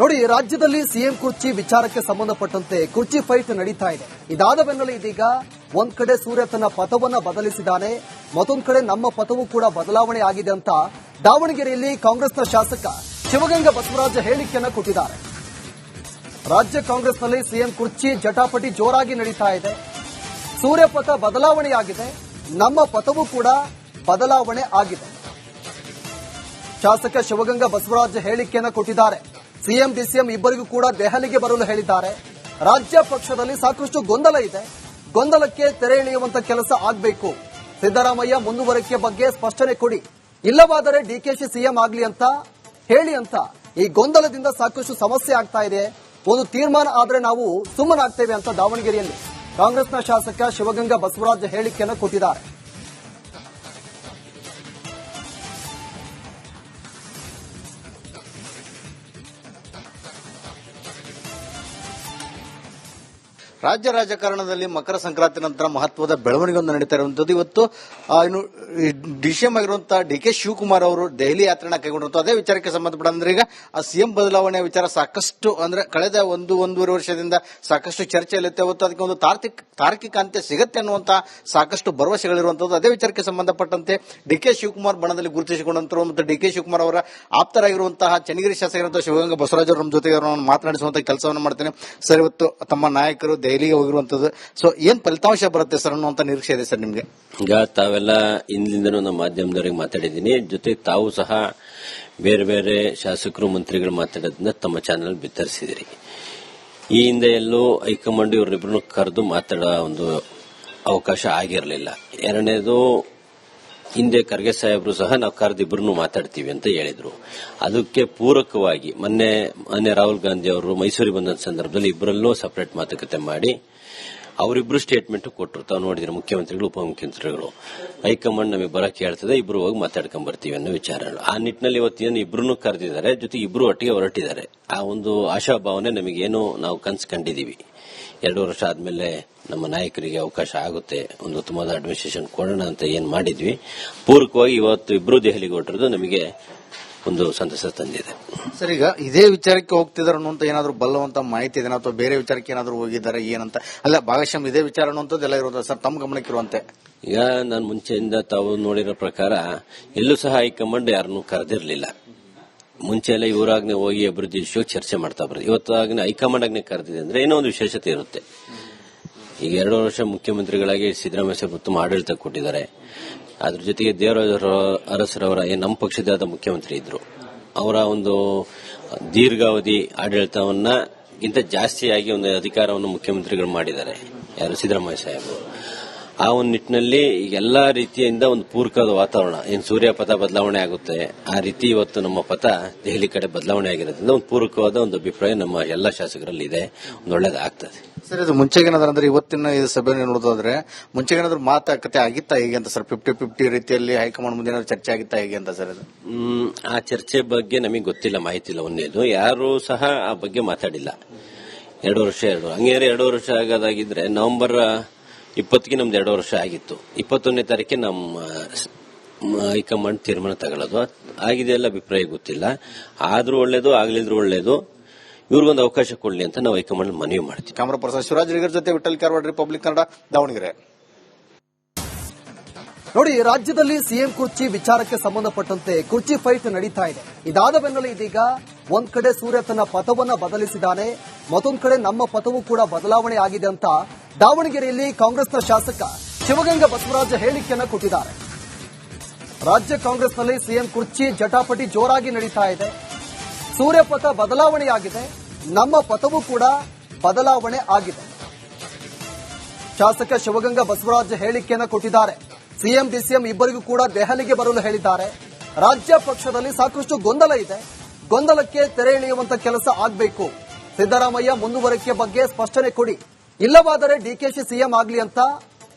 ನೋಡಿ, ರಾಜ್ಯದಲ್ಲಿ ಸಿಎಂ ಕುರ್ಚಿ ವಿಚಾರಕ್ಕೆ ಸಂಬಂಧಪಟ್ಟಂತೆ ಕುರ್ಚಿ ಫೈಟ್ ನಡೀತಾ ಇದೆ. ಇದಾದ ಬೆನ್ನಲ್ಲೇ ಇದೀಗ ಒಂದ್ ಕಡೆ ಸೂರ್ಯ ತನ್ನ ಪಥವನ್ನ ಬದಲಿಸಿದ್ದಾನೆ, ಮತ್ತೊಂದ್ ಕಡೆ ನಮ್ಮ ಪಥವೂ ಕೂಡ ಬದಲಾವಣೆ ಆಗಿದೆ ಅಂತ ದಾವಣಗೆರೆಯಲ್ಲಿ ಕಾಂಗ್ರೆಸ್ನ ಶಾಸಕ ಶಿವಗಂಗಾ ಬಸವರಾಜ ಹೇಳಿಕೆಯನ್ನ ಕೊಟ್ಟಿದ್ದಾರೆ. ರಾಜ್ಯ ಕಾಂಗ್ರೆಸ್ನಲ್ಲಿ ಸಿಎಂ ಕುರ್ಚಿ ಜಟಾಪಟಿ ಜೋರಾಗಿ ನಡೀತಾ ಇದೆ. ಸೂರ್ಯ ಪಥ ಬದಲಾವಣೆಯಾಗಿದೆ, ನಮ್ಮ ಪಥವೂ ಕೂಡ ಬದಲಾವಣೆ ಆಗಿದೆ. ಶಾಸಕ ಶಿವಗಂಗಾ ಬಸವರಾಜ ಹೇಳಿಕೆಯನ್ನ ಕೊಟ್ಟಿದ್ದಾರೆ. ಸಿಎಂ ಡಿಸಿಎಂ ಇಬ್ಬರಿಗೂ ಕೂಡ ದೆಹಲಿಗೆ ಬರಲು ಹೇಳಿದ್ದಾರೆ. ರಾಜ್ಯ ಪಕ್ಷದಲ್ಲಿ ಸಾಕಷ್ಟು ಗೊಂದಲ ಇದೆ, ಗೊಂದಲಕ್ಕೆ ತೆರೆ ಎಳೆಯುವಂತ ಕೆಲಸ ಆಗಬೇಕು. ಸಿದ್ದರಾಮಯ್ಯ ಮುಂದುವರಿಕೆ ಬಗ್ಗೆ ಸ್ಪಷ್ಟನೆ ಕೊಡಿ, ಇಲ್ಲವಾದರೆ ಡಿಕೆಶಿ ಸಿಎಂ ಆಗಲಿ ಅಂತ ಹೇಳಿ ಅಂತ ಈ ಗೊಂದಲದಿಂದ ಸಾಕಷ್ಟು ಸಮಸ್ಯೆ ಆಗ್ತಾ ಇದೆ. ಒಂದು ತೀರ್ಮಾನ ಆದ್ರೆ ನಾವು ಸುಮ್ಮನಾಗ್ತೇವೆ ಅಂತ ದಾವಣಗೆರೆಯಲ್ಲಿ ಕಾಂಗ್ರೆಸ್ನ ಶಾಸಕ ಶಿವಗಂಗಾ ಬಸವರಾಜ ಹೇಳಿಕೆಯನ್ನು ಕೊಟ್ಟಿದ್ದಾರೆ. ರಾಜ್ಯ ರಾಜಕಾರಣದಲ್ಲಿ ಮಕರ ಸಂಕ್ರಾಂತಿ ನಂತರ ಮಹತ್ವದ ಬೆಳವಣಿಗೆಯೊಂದು ನಡೀತಾ ಇರುವಂತದ್ದು. ಇವತ್ತು ಇನ್ನು ಡಿಸಿಎಂ ಆಗಿರುವಂತಹ ಡಿಕೆ ಶಿವಕುಮಾರ್ ಅವರು ದೆಹಲಿ ಯಾತ್ರೆನ ಕೈಗೊಂಡಿರುವಂತಹ ಅದೇ ವಿಚಾರಕ್ಕೆ ಸಂಬಂಧಪಟ್ಟಂದ್ರೆ ಈಗ ಆ ಸಿಎಂ ಬದಲಾವಣೆ ವಿಚಾರ ಸಾಕಷ್ಟು ಅಂದ್ರೆ ಕಳೆದ ಒಂದೂವರೆ ವರ್ಷದಿಂದ ಸಾಕಷ್ಟು ಚರ್ಚೆಯಲ್ಲಿರುತ್ತೆ. ಇವತ್ತು ಅದಕ್ಕೆ ಒಂದು ತಾರ್ಕಿಕ ಅಂತ್ಯ ಸಿಗುತ್ತೆ ಅನ್ನುವಂತಹ ಸಾಕಷ್ಟು ಭರವಸೆಗಳಿರುವಂತದ್ದು. ಅದೇ ವಿಚಾರಕ್ಕೆ ಸಂಬಂಧಪಟ್ಟಂತೆ ಡಿಕೆ ಶಿವಕುಮಾರ್ ಬಣದಲ್ಲಿ ಗುರುತಿಸಿಕೊಂಡಂತರು ಮತ್ತು ಡಿಕೆ ಶಿವಕುಮಾರ್ ಅವರ ಆಪ್ತರಾಗಿರುವಂತಹ ಚನ್ನಗಿರಿ ಶಾಸಕರಾದಂತಹ ಶಿವಗಂಗಾ ಬಸವರಾಜ ಅವರು ನಮ್ಮ ಜೊತೆಗೆ ಮಾತನಾಡಿಸುವಂತಹ ಕೆಲಸವನ್ನು ಮಾಡ್ತೇನೆ. ಸರ್, ಇವತ್ತು ತಮ್ಮ ನಾಯಕರು ದೆಹಲಿಗೆ ಹೋಗಿರುವಂತದ್ದು, ಸೊ ಏನ್ ಫಲಿತಾಂಶ ಬರುತ್ತೆ ಸರ್ ಅನ್ನುವಂತ ನಿರೀಕ್ಷೆ ಇದೆ ಸರ್ ನಿಮ್ಗೆ? ಈಗ ತಾವೆಲ್ಲ ಇಂದಿಂದನೂ ನಮ್ಮ ಮಾಧ್ಯಮದವರಿಗೆ ಮಾತಾಡಿದ್ದೀನಿ, ಜೊತೆ ತಾವು ಸಹ ಬೇರೆ ಬೇರೆ ಶಾಸಕರು ಮಂತ್ರಿಗಳು ಮಾತಾಡೋದನ್ನ ತಮ್ಮ ಚಾನೆಲ್ ಬಿತ್ತರಿಸಿದಿರಿ. ಈ ಹಿಂದೆ ಎಲ್ಲೂ ಹೈಕಮಾಂಡ್ ಇವರಿಬ್ಬರನ್ನು ಕರೆದು ಮಾತಾಡೋ ಒಂದು ಅವಕಾಶ ಆಗಿರಲಿಲ್ಲ. ಎರಡನೇದು, ಹಿಂದೆ ಖರ್ಗೆ ಸಾಹೇಬರು ಸಹ ನಾವು ಕರೆದಿಬ್ಬರನ್ನು ಮಾತಾಡ್ತೀವಿ ಅಂತ ಹೇಳಿದ್ರು. ಅದಕ್ಕೆ ಪೂರಕವಾಗಿ ಮೊನ್ನೆ ರಾಹುಲ್ ಗಾಂಧಿ ಅವರು ಮೈಸೂರಿಗೆ ಬಂದ ಸಂದರ್ಭದಲ್ಲಿ ಇಬ್ಬರಲ್ಲೂ ಸಪರೇಟ್ ಮಾತುಕತೆ ಮಾಡಿ ಅವರಿಬ್ರು ಸ್ಟೇಟ್ಮೆಂಟ್ ಕೊಟ್ಟರು. ತಾವು ನೋಡಿದ್ರೆ ಮುಖ್ಯಮಂತ್ರಿಗಳು ಉಪಮುಖ್ಯಮಂತ್ರಿಗಳು ಹೈಕಮಾಂಡ್ ನಮಗೆ ಬರಕ್ಕೆ ಹೇಳ್ತದೆ, ಇಬ್ರು ಹೋಗಿ ಮಾತಾಡ್ಕೊಂಡ್ ಬರ್ತೀವಿ ಅನ್ನೋ ವಿಚಾರ. ಆ ನಿಟ್ಟಿನಲ್ಲಿ ಇವತ್ತೇನು ಇಬ್ರು ಕರೆದಿದ್ದಾರೆ, ಜೊತೆ ಇಬ್ರು ಒಟ್ಟಿಗೆ ಹೊರಟಿದ್ದಾರೆ. ಆ ಒಂದು ಆಶಾಭಾವನೆ ನಮಗೇನು ನಾವು ಕನಸು ಕಂಡಿದ್ದೀವಿ. 2 ವರ್ಷ ಆದ್ಮೇಲೆ ನಮ್ಮ ನಾಯಕರಿಗೆ ಅವಕಾಶ ಆಗುತ್ತೆ, ಒಂದು ಉತ್ತಮವಾದ ಅಡ್ಮಿನಿಸ್ಟ್ರೇಷನ್ ಕೊಡೋಣ ಅಂತ ಏನ್ ಮಾಡಿದ್ವಿ, ಪೂರಕವಾಗಿ ಇವತ್ತು ಇಬ್ರು ದೆಹಲಿಗೆ ಹೊರಟಿರೋದು ನಮಗೆ ಒಂದು ಸಂತಸ ತಂದಿದೆ. ಸರ್, ಈಗ ಇದೇ ವಿಚಾರಕ್ಕೆ ಹೋಗ್ತಿದಾರೆ ಅನ್ನುವಂತ ಏನಾದ್ರು ಬಲ್ಲವಂತ ಮಾಹಿತಿ ಇದೆ ಅಥವಾ ಬೇರೆ ವಿಚಾರಕ್ಕೆ ಏನಾದ್ರು ಹೋಗಿದ್ದಾರೆ ಏನಂತ? ಅಲ್ಲ, ಭಾಗಶಃ ಇದೇ ವಿಚಾರ ಅನ್ನುವಂಥದ್ದು ಎಲ್ಲ ಇರುವಂತ ಸರ್ ತಮ್ಮ ಗಮನಕ್ಕಿರುವಂತೆ. ಈಗ ನಾನು ಮುಂಚೆಯಿಂದ ತಾವು ನೋಡಿರೋ ಪ್ರಕಾರ ಎಲ್ಲೂ ಸಹ ಹೈಕಮಾಂಡ್ ಯಾರನ್ನೂ ಕರೆದಿರಲಿಲ್ಲ. ಮುಂಚೆ ಎಲ್ಲ ಇವರಾಗ್ನೆ ಹೋಗಿ ಅಭಿವೃದ್ಧಿ ವಿಷಯ ಚರ್ಚೆ ಮಾಡ್ತಾ ಬರೋದು. ಇವತ್ತು ಹೈಕಮಾಂಡ್ ಆಗ್ನೆ ಕರೆದಿದೆ ಅಂದ್ರೆ ಏನೋ ಒಂದು ವಿಶೇಷತೆ ಇರುತ್ತೆ. ಈಗ 2 ವರ್ಷ ಮುಖ್ಯಮಂತ್ರಿಗಳಾಗಿ ಸಿದ್ದರಾಮಯ್ಯ ಸಾಹೇಬ್ ಉತ್ತಮ ಆಡಳಿತ ಕೊಟ್ಟಿದ್ದಾರೆ. ಅದ್ರ ಜೊತೆಗೆ ದೇವರಾಜ ಅರಸರವರ ನಮ್ಮ ಪಕ್ಷದ ಮುಖ್ಯಮಂತ್ರಿ ಇದ್ರು, ಅವರ ಒಂದು ದೀರ್ಘಾವಧಿ ಆಡಳಿತವನ್ನಗಿಂತ ಜಾಸ್ತಿಯಾಗಿ ಒಂದು ಅಧಿಕಾರವನ್ನು ಮುಖ್ಯಮಂತ್ರಿಗಳು ಮಾಡಿದ್ದಾರೆ, ಯಾರು ಸಿದ್ದರಾಮಯ್ಯ ಸಾಹೇಬರು. ಆ ಒಂದು ನಿಟ್ಟಿನಲ್ಲಿ ಎಲ್ಲಾ ರೀತಿಯಿಂದ ಒಂದು ಪೂರಕವಾದ ವಾತಾವರಣ, ಏನ್ ಸೂರ್ಯ ಪಥ ಬದಲಾವಣೆ ಆಗುತ್ತೆ ಆ ರೀತಿ ಇವತ್ತು ನಮ್ಮ ಪಥ ದೆಹಲಿ ಕಡೆ ಬದಲಾವಣೆ ಆಗಿರೋದ್ರಿಂದ ಒಂದು ಪೂರಕವಾದ ಒಂದು ಅಭಿಪ್ರಾಯ ನಮ್ಮ ಎಲ್ಲಾ ಶಾಸಕರಲ್ಲಿ ಇದೆ, ಒಂದು ಒಳ್ಳೇದಾಗ್ತದೆ. ಸರ್, ಇದು ಮುಂಚೆಗೇನಾದ್ರೆ ಇವತ್ತಿನ ಸಭೆ ನೋಡೋದಾದ್ರೆ ಮುಂಚೆಗೇನಾದ್ರು ಮಾತುಕತೆ ಆಗಿತ್ತಾ ಹೇಗೆ ಅಂತ ಸರ್? 50-50 ರೀತಿಯಲ್ಲಿ ಹೈಕಮಾಂಡ್ ಮುಂದೆ ಚರ್ಚೆ ಆಗಿತ್ತಾ ಹೇಗೆ ಅಂತ ಸರ್? ಇದು ಆ ಚರ್ಚೆ ಬಗ್ಗೆ ನಮಗೆ ಗೊತ್ತಿಲ್ಲ, ಮಾಹಿತಿ ಇಲ್ಲ. ಒಂದೇದು, ಯಾರು ಸಹ ಆ ಬಗ್ಗೆ ಮಾತಾಡಿಲ್ಲ. 2 ವರ್ಷ ಹಂಗೆ 2 ವರ್ಷ ಆಗೋದಾಗಿದ್ರೆ ನವೆಂಬರ್ 20ಕ್ಕೆ ನಮ್ದು 2 ವರ್ಷ ಆಗಿತ್ತು. 21ನೇ ತಾರೀಕಿಗೆ ನಮ್ಮ ಹೈಕಮಾಂಡ್ ತೀರ್ಮಾನ ತಗೊಳ್ಳೋದು ಆಗಿದೆ. ಎಲ್ಲ ಅಭಿಪ್ರಾಯ ಗೊತ್ತಿಲ್ಲ. ಆದ್ರೂ ಒಳ್ಳೇದು, ಆಗ್ಲಿದ್ರು ಒಳ್ಳೇದು, ಇವ್ರಿಗೊಂದು ಅವಕಾಶ ಕೊಡ್ಲಿ ಅಂತ ನಾವು ಹೈಕಮಾಂಡ್ ಮನವಿ ಮಾಡ್ತೀವಿ. ಕ್ಯಾಮರಾ ಪರ್ಸನ್ ಶಿವರಾಜ್ ರಿಗರ್ ಜೊತೆ ವಿಠಲ್ ಕಾರ್ವಾಡ್, ರಿಪಬ್ಲಿಕ್ ಕನ್ನಡ, ದಾವಣಗೆರೆ. ನೋಡಿ, ರಾಜ್ಯದಲ್ಲಿ ಸಿಎಂ ಕುರ್ಚಿ ವಿಚಾರಕ್ಕೆ ಸಂಬಂಧಪಟ್ಟಂತೆ ಕುರ್ಚಿ ಫೈಟ್ ನಡೀತಾ ಇದೆ. ಇದಾದ ಬೆನ್ನಲ್ಲೇ ಇದೀಗ ಒಂದ್ ಕಡೆ ಸೂರ್ಯ ತನ್ನ ಪಥವನ್ನ ಬದಲಿಸಿದ್ದಾನೆ, ಮತ್ತೊಂದ್ ಕಡೆ ನಮ್ಮ ಪಥವೂ ಕೂಡ ಬದಲಾವಣೆ ಆಗಿದೆ ಅಂತ ದಾವಣಗೆರೆಯಲ್ಲಿ ಕಾಂಗ್ರೆಸ್ನ ಶಾಸಕ ಶಿವಗಂಗಾ ಬಸವರಾಜ ಹೇಳಿಕೆಯನ್ನ ಕೊಟ್ಟಿದ್ದಾರೆ. ರಾಜ್ಯ ಕಾಂಗ್ರೆಸ್ನಲ್ಲಿ ಸಿಎಂ ಕುರ್ಚಿ ಜಟಾಪಟಿ ಜೋರಾಗಿ ನಡೀತಾ ಇದೆ. ಸೂರ್ಯ ಪಥ ಬದಲಾವಣೆಯಾಗಿದೆ, ನಮ್ಮ ಪಥವೂ ಕೂಡ ಬದಲಾವಣೆ ಆಗಿದೆ. ಶಾಸಕ ಶಿವಗಂಗಾ ಬಸವರಾಜ ಹೇಳಿಕೆಯನ್ನ ಕೊಟ್ಟಿದ್ದಾರೆ. ಸಿಎಂ ಡಿಸಿಎಂ ಇಬ್ಬರಿಗೂ ಕೂಡ ದೆಹಲಿಗೆ ಬರಲು ಹೇಳಿದ್ದಾರೆ. ರಾಜ್ಯ ಪಕ್ಷದಲ್ಲಿ ಸಾಕಷ್ಟು ಗೊಂದಲ ಇದೆ, ಗೊಂದಲಕ್ಕೆ ತೆರೆ ಎಳೆಯುವಂತ ಕೆಲಸ ಆಗಬೇಕು. ಸಿದ್ದರಾಮಯ್ಯ ಮುಂದುವರಿಕೆ ಬಗ್ಗೆ ಸ್ಪಷ್ಟನೆ ಕೊಡಿ, ಇಲ್ಲವಾದರೆ ಡಿಕೆಶಿ ಸಿಎಂ ಆಗಲಿ ಅಂತ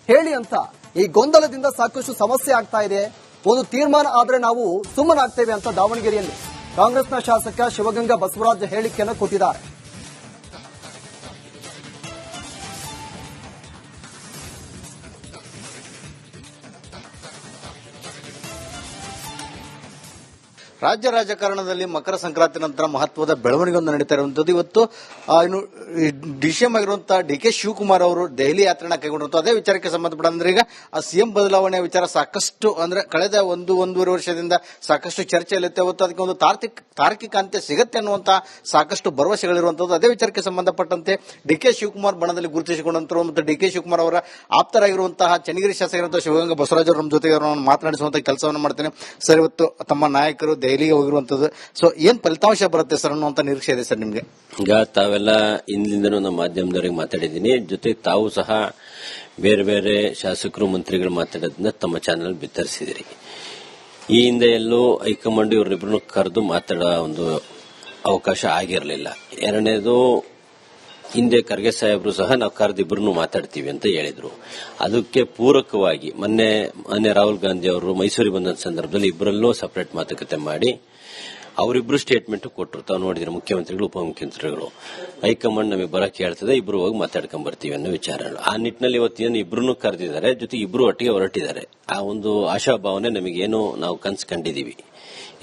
ಹೇಳಿ ಅಂತ ಈ ಗೊಂದಲದಿಂದ ಸಾಕಷ್ಟು ಸಮಸ್ಯೆ ಆಗ್ತಾ ಇದೆ. ಒಂದು ತೀರ್ಮಾನ ಆದ್ರೆ ನಾವು ಸುಮ್ಮನಾಗ್ತೇವೆ ಅಂತ ದಾವಣಗೆರೆಯಲ್ಲಿ ಕಾಂಗ್ರೆಸ್ನ ಶಾಸಕ ಶಿವಗಂಗಾ ಬಸವರಾಜ ಹೇಳಿಕೆಯನ್ನು ಕೊಟ್ಟಿದ್ದಾರೆ. ರಾಜ್ಯ ರಾಜಕಾರಣದಲ್ಲಿ ಮಕರ ಸಂಕ್ರಾಂತಿ ನಂತರ ಮಹತ್ವದ ಬೆಳವಣಿಗೆಯೊಂದು ನಡೀತಾ ಇರುವಂತದ್ದು. ಇವತ್ತು ಇನ್ನು ಡಿಸಿಎಂ ಆಗಿರುವಂತಹ ಡಿಕೆ ಶಿವಕುಮಾರ್ ಅವರು ದೆಹಲಿ ಯಾತ್ರೆನ ಕೈಗೊಂಡಿರುವಂತಹ ಅದೇ ವಿಚಾರಕ್ಕೆ ಸಂಬಂಧಪಟ್ಟಂದ್ರೆ ಈಗ ಆ ಸಿಎಂ ಬದಲಾವಣೆ ವಿಚಾರ ಸಾಕಷ್ಟು ಅಂದ್ರೆ ಕಳೆದ ಒಂದೂವರೆ ವರ್ಷದಿಂದ ಸಾಕಷ್ಟು ಚರ್ಚೆಯಲ್ಲಿರುತ್ತೆ. ಇವತ್ತು ಅದಕ್ಕೆ ಒಂದು ತಾರ್ಕಿಕ ಅಂತ್ಯ ಸಿಗುತ್ತೆ ಅನ್ನುವಂತಹ ಸಾಕಷ್ಟು ಭರವಸೆಗಳಿರುವಂತದ್ದು. ಅದೇ ವಿಚಾರಕ್ಕೆ ಸಂಬಂಧಪಟ್ಟಂತೆ ಡಿಕೆ ಶಿವಕುಮಾರ್ ಬಣದಲ್ಲಿ ಗುರುತಿಸಿಕೊಂಡಂತರು ಮತ್ತು ಡಿಕೆ ಶಿವಕುಮಾರ್ ಅವರ ಆಪ್ತರಾಗಿರುವಂತಹ ಚನ್ನಗಿರಿ ಶಾಸಕರಂತಹ ಶಿವಗಂಗಾ ಬಸವರಾಜ್ ಅವರು ನಮ್ಮ ಜೊತೆಗೆ ಮಾತನಾಡಿಸುವಂತಹ ಕೆಲಸವನ್ನು ಮಾಡ್ತೇನೆ. ಸರ್, ಇವತ್ತು ತಮ್ಮ ನಾಯಕರು ದೆಹಲಿಗೆ ಹೋಗಿರುವಂತದ್ದು, ಸೊ ಏನ್ ಫಲಿತಾಂಶ ಬರುತ್ತೆ ಸರ್ ಅನ್ನುವಂತ ನಿರೀಕ್ಷೆ ಇದೆ ಸರ್ ನಿಮ್ಗೆ? ಈಗ ತಾವೆಲ್ಲ ಇಂದಿಂದನೂ ನಮ್ಮ ಮಾಧ್ಯಮದವರಿಗೆ ಮಾತಾಡಿದ್ದೀನಿ, ಜೊತೆ ತಾವು ಸಹ ಬೇರೆ ಬೇರೆ ಶಾಸಕರು ಮಂತ್ರಿಗಳು ಮಾತಾಡೋದನ್ನ ತಮ್ಮ ಚಾನೆಲ್ ಬಿತ್ತರಿಸಿದಿರಿ. ಈ ಹಿಂದೆ ಎಲ್ಲೂ ಹೈಕಮಾಂಡ್ ಇವರಿಬ್ಬರನ್ನು ಕರೆದು ಮಾತಾಡೋ ಒಂದು ಅವಕಾಶ ಆಗಿರಲಿಲ್ಲ. ಎರಡನೇದು, ಹಿಂದೆ ಖರ್ಗೆ ಸಾಹೇಬರು ಸಹ ನಾವು ಕರೆದಿಬ್ಬರನ್ನು ಮಾತಾಡ್ತೀವಿ ಅಂತ ಹೇಳಿದ್ರು. ಅದಕ್ಕೆ ಪೂರಕವಾಗಿ ಮೊನ್ನೆ ರಾಹುಲ್ ಗಾಂಧಿ ಅವರು ಮೈಸೂರಿಗೆ ಬಂದ ಸಂದರ್ಭದಲ್ಲಿ ಇಬ್ಬರಲ್ಲೂ ಸಪರೇಟ್ ಮಾತುಕತೆ ಮಾಡಿ ಅವರಿಬ್ರು ಸ್ಟೇಟ್ಮೆಂಟ್ ಕೊಟ್ಟರು. ತಾವು ನೋಡಿದ್ರೆ ಮುಖ್ಯಮಂತ್ರಿಗಳು ಉಪಮುಖ್ಯಮಂತ್ರಿಗಳು ಹೈಕಮಾಂಡ್ ನಮಗೆ ಬರಕ್ಕೆ ಹೇಳ್ತದೆ, ಇಬ್ರು ಹೋಗಿ ಮಾತಾಡ್ಕೊಂಡ್ ಬರ್ತೀವಿ ಅನ್ನೋ ವಿಚಾರಗಳು. ಆ ನಿಟ್ಟಿನಲ್ಲಿ ಇವತ್ತೇನು ಇಬ್ರು ಕರೆದಿದ್ದಾರೆ, ಜೊತೆ ಇಬ್ರು ಒಟ್ಟಿಗೆ ಹೊರಟಿದ್ದಾರೆ. ಆ ಒಂದು ಆಶಾಭಾವನೆ ನಮಗೇನು ನಾವು ಕನಸು ಕಂಡಿದ್ದೀವಿ.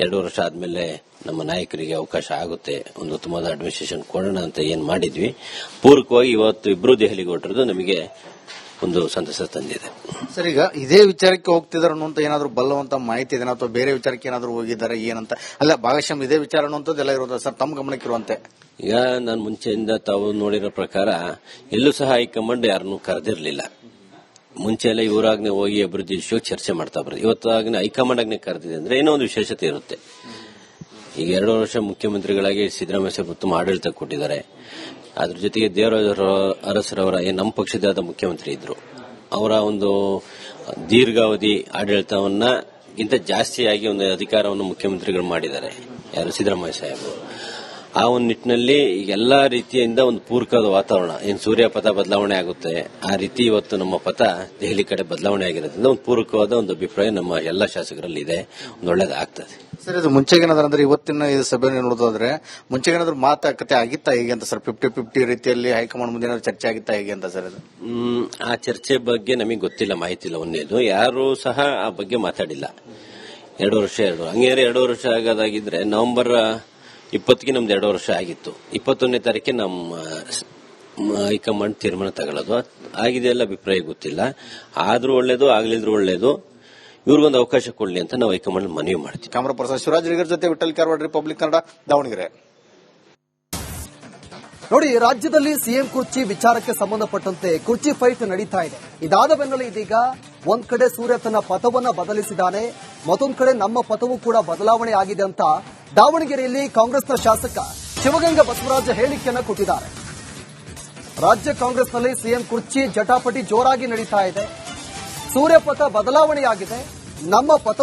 2 ವರ್ಷ ಆದ್ಮೇಲೆ ನಮ್ಮ ನಾಯಕರಿಗೆ ಅವಕಾಶ ಆಗುತ್ತೆ, ಒಂದು ಉತ್ತಮವಾದ ಅಡ್ಮಿನಿಸ್ಟ್ರೇಷನ್ ಕೊಡೋಣ ಅಂತ ಏನ್ ಮಾಡಿದ್ವಿ, ಪೂರಕವಾಗಿ ಇವತ್ತು ಇಬ್ರು ದೆಹಲಿಗೆ ಹೊರಟಿರೋದು ನಮಗೆ ಒಂದು ಸಂತಸ ತಂದಿದೆ. ಸರ್, ಈಗ ಇದೇ ವಿಚಾರಕ್ಕೆ ಹೋಗ್ತಿದಾರೆ ಅನ್ನುವಂತ ಏನಾದ್ರು ಬಲ್ಲವಂತ ಮಾಹಿತಿ ಇದೆ ಅಥವಾ ಬೇರೆ ವಿಚಾರಕ್ಕೆ ಏನಾದ್ರು ಹೋಗಿದ್ದಾರೆ ಏನಂತ? ಅಲ್ಲ, ಭಾಗಶಃ ಇದೇ ವಿಚಾರ ಅನ್ನುವಂಥದ್ದೆಲ್ಲ ಇರೋದು ಸರ್, ತಮ್ಮ ಗಮನಕ್ಕೆ ಇರುವಂತೆ. ಈಗ ನಾನು ಮುಂಚೆಯಿಂದ ತಾವು ನೋಡಿರೋ ಪ್ರಕಾರ ಎಲ್ಲೂ ಸಹ ಹೈಕಮಾಂಡ್ ಯಾರನ್ನೂ ಕರೆದಿರಲಿಲ್ಲ. ಮುಂಚೆ ಎಲ್ಲ ಇವರಾಗ್ನೆ ಹೋಗಿ ಅಭಿವೃದ್ಧಿ ವಿಷಯಕ್ಕೆ ಚರ್ಚೆ ಮಾಡ್ತಾ ಬರೋದು. ಇವತ್ತು ಆಗನೆ ಹೈಕಮಾಂಡ್ ಆಗ್ನೆ ಕರೆದಿದೆ ಅಂದ್ರೆ ಏನೋ ಒಂದು ವಿಶೇಷತೆ ಇರುತ್ತೆ. ಈಗ 2 ವರ್ಷ ಮುಖ್ಯಮಂತ್ರಿಗಳಾಗಿ ಸಿದ್ದರಾಮಯ್ಯ ಸಾಹೇಬ್ ಉತ್ತಮ ಆಡಳಿತ ಕೊಟ್ಟಿದ್ದಾರೆ. ಅದ್ರ ಜೊತೆಗೆ ದೇವರಾಜ ಅರಸರವರ ನಮ್ಮ ಪಕ್ಷದ ಮುಖ್ಯಮಂತ್ರಿ ಇದ್ರು, ಅವರ ಒಂದು ದೀರ್ಘಾವಧಿ ಆಡಳಿತವನ್ನ ಗಿಂತ ಜಾಸ್ತಿಯಾಗಿ ಒಂದು ಅಧಿಕಾರವನ್ನು ಮುಖ್ಯಮಂತ್ರಿಗಳು ಮಾಡಿದ್ದಾರೆ, ಯಾರು ಸಿದ್ದರಾಮಯ್ಯ ಸಾಹೇಬರು. ಆ ಒಂದು ನಿಟ್ಟಿನಲ್ಲಿ ಎಲ್ಲಾ ರೀತಿಯಿಂದ ಒಂದು ಪೂರಕವಾದ ವಾತಾವರಣ, ಏನ್ ಸೂರ್ಯ ಪಥ ಬದಲಾವಣೆ ಆಗುತ್ತೆ ಆ ರೀತಿ ಇವತ್ತು ನಮ್ಮ ಪಥ ದೆಹಲಿ ಕಡೆ ಬದಲಾವಣೆ ಆಗಿರೋದ್ರಿಂದ ಒಂದು ಪೂರಕವಾದ ಒಂದು ಅಭಿಪ್ರಾಯ ನಮ್ಮ ಎಲ್ಲಾ ಶಾಸಕರಲ್ಲಿ ಇದೆ, ಒಂದು ಒಳ್ಳೇದಾಗ್ತದೆ. ಸರ್, ಇದು ಮುಂಚೆಗೇನಾದ್ರು ಅಂದ್ರೆ ಇವತ್ತಿನ ಸಭೆ ನೋಡೋದಾದ್ರೆ ಮುಂಚೆಗೇನಾದ್ರು ಮಾತುಕತೆ ಆಗಿತ್ತಾ ಹೇಗೆ ಅಂತ ಸರ್? 50-50 ರೀತಿಯಲ್ಲಿ ಹೈಕಮಾಂಡ್ ಮುಂದೆ ಏನಾದ್ರು ಚರ್ಚೆ ಆಗಿತ್ತಾ ಹೇಗೆ ಅಂತ ಸರ್? ಇದು ಆ ಚರ್ಚೆ ಬಗ್ಗೆ ನಮಗೆ ಗೊತ್ತಿಲ್ಲ, ಮಾಹಿತಿ ಇಲ್ಲ. ಒಂದೇದು, ಯಾರು ಸಹ ಆ ಬಗ್ಗೆ ಮಾತಾಡಿಲ್ಲ. 2 ವರ್ಷ ಹಂಗೇನೆ 2 ವರ್ಷ ಆಗೋದಾಗಿದ್ರೆ ನವೆಂಬರ್ 20ಗೆ ನಮ್ದು 2 ವರ್ಷ ಆಗಿತ್ತು. 21ನೇ ತಾರೀಕಿಗೆ ನಮ್ಮ ಹೈಕಮಾಂಡ್ ತೀರ್ಮಾನ ತಗೊಳ್ಳೋದು ಆಗಿದೆಯಲ್ಲ, ಅಭಿಪ್ರಾಯ ಗೊತ್ತಿಲ್ಲ. ಆದ್ರೂ ಒಳ್ಳೇದು, ಆಗ್ಲಿದ್ರು ಒಳ್ಳೇದು, ಇವ್ರಿಗೊಂದು ಅವಕಾಶ ಕೊಡ್ಲಿ ಅಂತ ನಾವು ಹೈಕಮಾಂಡ್ ಮನವಿ ಮಾಡ್ತೀವಿ. ಕ್ಯಾಮರಾ ಪರ್ಸನ್ ಶಿವರಾಜ್ ರಿಗರ್ ಜೊತೆ ವಿಠಲ್ ಕಾರ್ವಾಡ್, ರಿಪಬ್ಲಿಕ್ ಕನ್ನಡ, ದಾವಣಗೆರೆ. ನೋಡಿ, ರಾಜ್ಯದಲ್ಲಿ ಸಿಎಂ ಕುರ್ಚಿ ವಿಚಾರಕ್ಕೆ ಸಂಬಂಧಪಟ್ಟಂತೆ ಕುರ್ಚಿ ಫೈಟ್ ನಡೀತಾ ಇದೆ. ಇದಾದ ಬೆನ್ನಲ್ಲೇ ಇದೀಗ ಒಂದ್ ಕಡೆ ಸೂರ್ಯ ತನ್ನ ಪಥವನ್ನ ಬದಲಿಸಿದ್ದಾನೆ, ಮತ್ತೊಂದ್ ಕಡೆ ನಮ್ಮ ಪಥವೂ ಕೂಡ ಬದಲಾವಣೆ ಆಗಿದೆ ಅಂತ ದಾವಣಗೆರೆಯಲ್ಲಿ ಕಾಂಗ್ರೆಸ್ನ ಶಾಸಕ ಶಿವಗಂಗಾ ಬಸವರಾಜ ಹೇಳಿಕೆಯನ್ನ ಕೊಟ್ಟಿದ್ದಾರೆ. ರಾಜ್ಯ ಕಾಂಗ್ರೆಸ್ನಲ್ಲಿ ಸಿಎಂ ಕುರ್ಚಿ ಜಟಾಪಟಿ ಜೋರಾಗಿ ನಡೀತಾ ಇದೆ. ಸೂರ್ಯ ಪಥ ಬದಲಾವಣೆಯಾಗಿದೆ, ನಮ್ಮ ಪಥವು